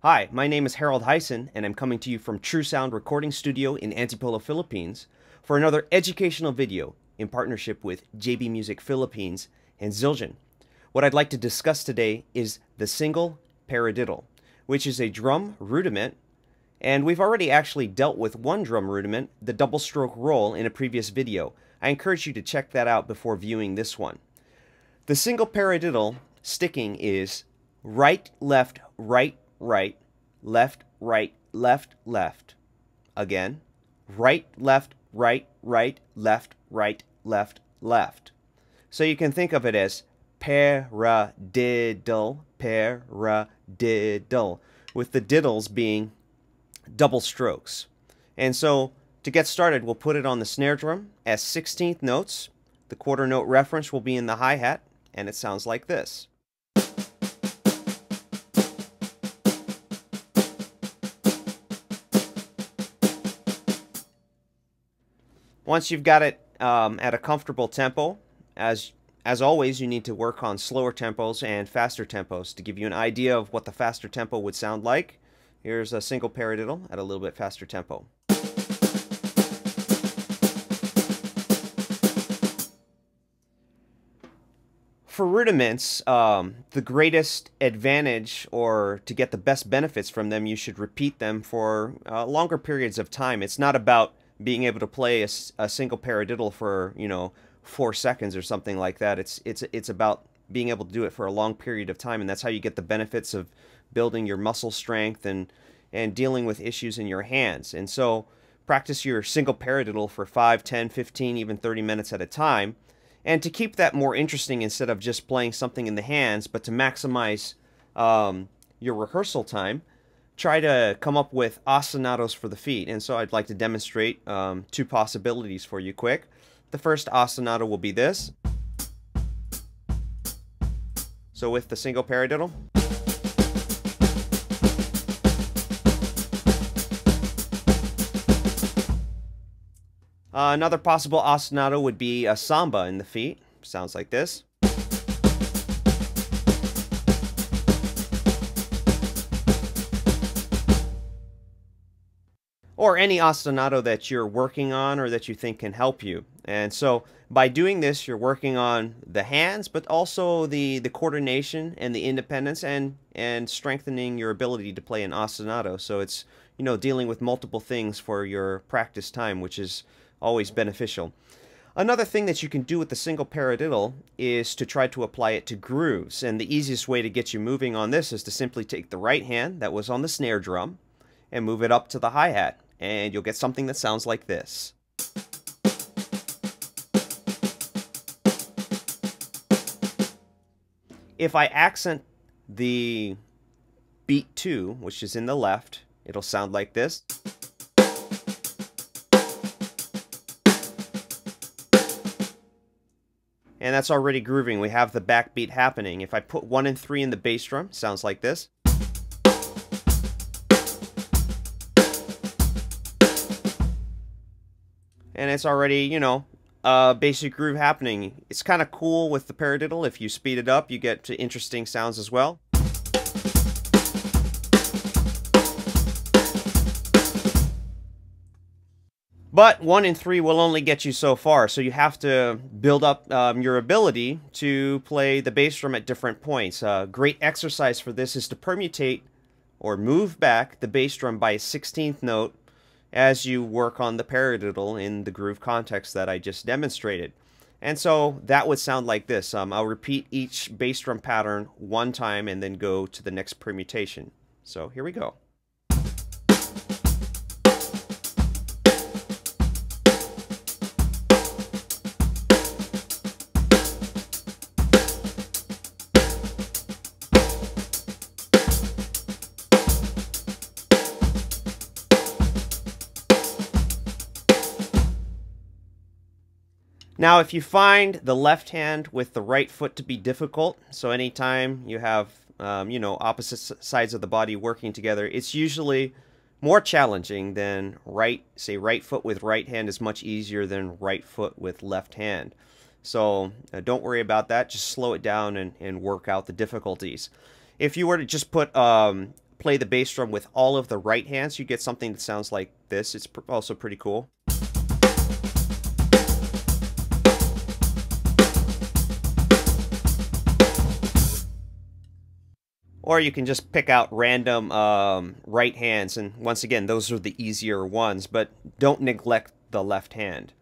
Hi, my name is Harald Huyssen, and I'm coming to you from True Sound Recording Studio in Antipolo, Philippines, for another educational video in partnership with JB Music Philippines and Zildjian. What I'd like to discuss today is the single paradiddle, which is a drum rudiment, and we've already actually dealt with one drum rudiment, the double stroke roll, in a previous video. I encourage you to check that out before viewing this one. The single paradiddle sticking is right, left, right, right, left, right, left, left. Again, right, left, right, right, left, right, left, left. So you can think of it as paradiddle, paradiddle, with the diddles being double strokes. And so to get started, we'll put it on the snare drum as 16th notes. The quarter note reference will be in the hi-hat, and it sounds like this. Once you've got it at a comfortable tempo, as always, you need to work on slower tempos and faster tempos. To give you an idea of what the faster tempo would sound like, here's a single paradiddle at a little bit faster tempo. For rudiments, the greatest advantage, or to get the best benefits from them, you should repeat them for longer periods of time. It's not about being able to play a single paradiddle for 4 seconds or something like that. It's about being able to do it for a long period of time, and that's how you get the benefits of building your muscle strength and dealing with issues in your hands. And so practice your single paradiddle for 5, 10, 15, even 30 minutes at a time. And to keep that more interesting, instead of just playing something in the hands, but to maximize your rehearsal time, try to come up with ostinatos for the feet. And so I'd like to demonstrate 2 possibilities for you quick. The first ostinato will be this. So with the single paradiddle. Another possible ostinato would be a samba in the feet. Sounds like this. Or any ostinato that you're working on or that you think can help you. And so by doing this, you're working on the hands, but also the coordination and the independence, and strengthening your ability to play an ostinato. So it's, dealing with multiple things for your practice time, which is always beneficial. Another thing that you can do with the single paradiddle is to try to apply it to grooves. And the easiest way to get you moving on this is to simply take the right hand that was on the snare drum and move it up to the hi-hat. And you'll get something that sounds like this. If I accent the beat 2, which is in the left, it'll sound like this. And that's already grooving. We have the backbeat happening. If I put 1 and 3 in the bass drum, it sounds like this. And it's already, a basic groove happening. It's kind of cool with the paradiddle. If you speed it up, you get to interesting sounds as well. But 1 and 3 will only get you so far, so you have to build up your ability to play the bass drum at different points. A great exercise for this is to permutate or move back the bass drum by a 16th note as you work on the paradiddle in the groove context that I just demonstrated. And so that would sound like this. I'll repeat each bass drum pattern 1 time and then go to the next permutation. So here we go. Now, if you find the left hand with the right foot to be difficult, so anytime you have, opposite sides of the body working together, it's usually more challenging than right foot with right hand is much easier than right foot with left hand. So don't worry about that. Just slow it down and work out the difficulties. If you were to just put play the bass drum with all of the right hands, you get something that sounds like this. It's also pretty cool. Or you can just pick out random right hands, and once again, those are the easier ones, but don't neglect the left hand.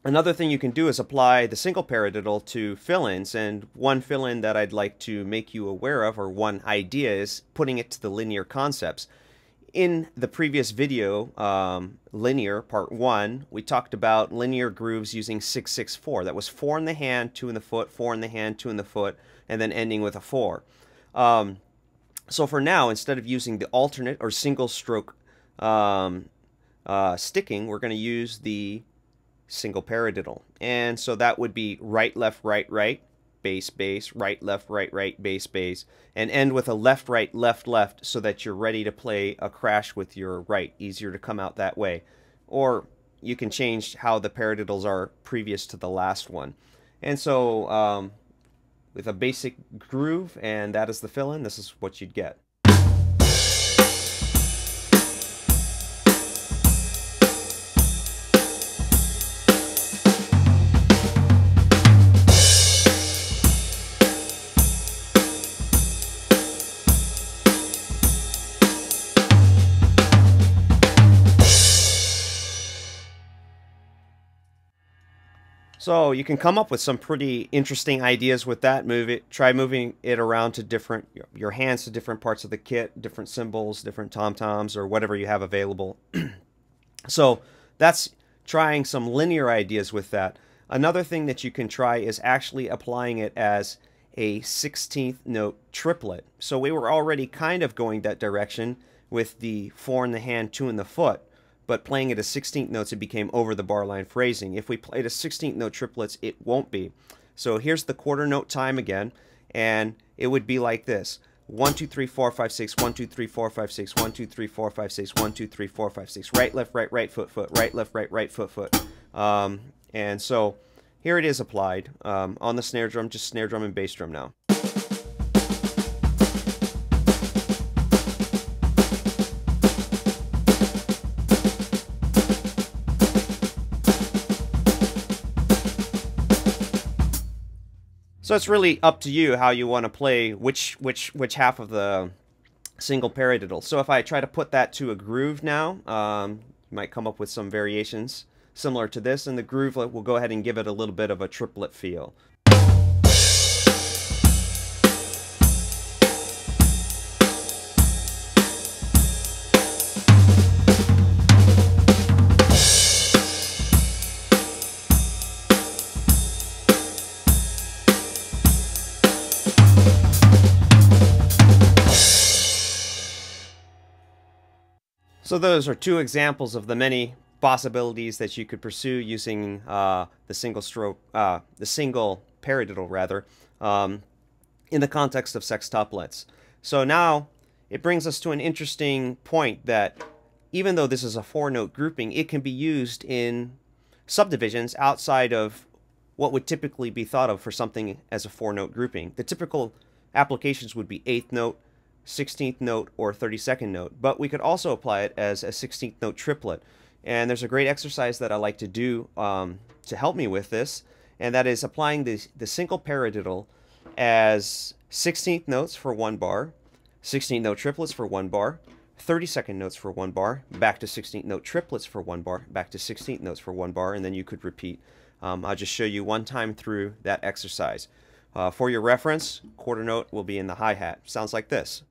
Another thing you can do is apply the single paradiddle to fill-ins, and one fill-in that I'd like to make you aware of, or one idea, is putting it to the linear concepts. In the previous video, Linear, Part 1, we talked about linear grooves using 6-6-4. That was 4 in the hand, 2 in the foot, 4 in the hand, 2 in the foot, and then ending with a 4. So for now, instead of using the alternate or single stroke sticking, we're going to use the single paradiddle. And so that would be right, left, right, bass, bass, right, right, bass, bass, and end with a left, left, so that you're ready to play a crash with your right. Easier to come out that way. Or you can change how the paradiddles are previous to the last one. And so with a basic groove, and that is the fill-in, this is what you'd get. So you can come up with some pretty interesting ideas with that. Try moving it around to your hands to different parts of the kit, different cymbals, different tom-toms, or whatever you have available. So that's trying some linear ideas with that. Another thing that you can try is actually applying it as a 16th note triplet. So we were already kind of going that direction with the 4 in the hand, 2 in the foot. But playing it as 16th notes, it became over the bar line phrasing. If we played a 16th note triplets, it won't be. So here's the quarter note time again, and it would be like this: 1 2 3 4 5 6, 1 2 3 4 5 6, 1 2 3 4 5 6, 1 2 3 4 5 6, right right foot right left right foot. And so here it is applied on the snare drum, just snare drum and bass drum now. So it's really up to you how you want to play which half of the single paradiddle. So if I try to put that to a groove now, you might come up with some variations similar to this, and the groove will go ahead and give it a little bit of a triplet feel. So those are two examples of the many possibilities that you could pursue using the single paradiddle rather, in the context of sextuplets. So now it brings us to an interesting point that even though this is a 4-note grouping, it can be used in subdivisions outside of what would typically be thought of for something as a 4-note grouping. The typical applications would be 8th note, 16th note, or 32nd note, but we could also apply it as a 16th note triplet. And there's a great exercise that I like to do to help me with this, and that is applying the single paradiddle as 16th notes for 1 bar, 16th note triplets for 1 bar, 32nd notes for 1 bar, back to 16th note triplets for 1 bar, back to 16th notes for 1 bar, and then you could repeat. I'll just show you one time through that exercise. For your reference, quarter note will be in the hi-hat. Sounds like this.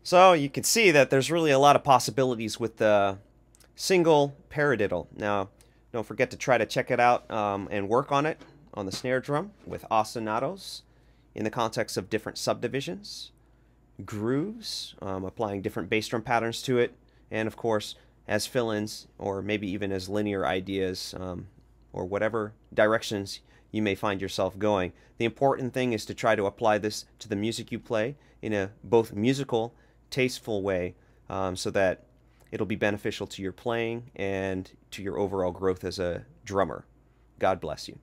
So you can see that there's really a lot of possibilities with the single paradiddle. Now, don't forget to try to check it out and work on it on the snare drum with ostinatos in the context of different subdivisions, grooves, applying different bass drum patterns to it, and of course as fill-ins or maybe even as linear ideas or whatever directions you may find yourself going. The important thing is to try to apply this to the music you play in a both musical, tasteful way, so that it'll be beneficial to your playing and to your overall growth as a drummer. God bless you.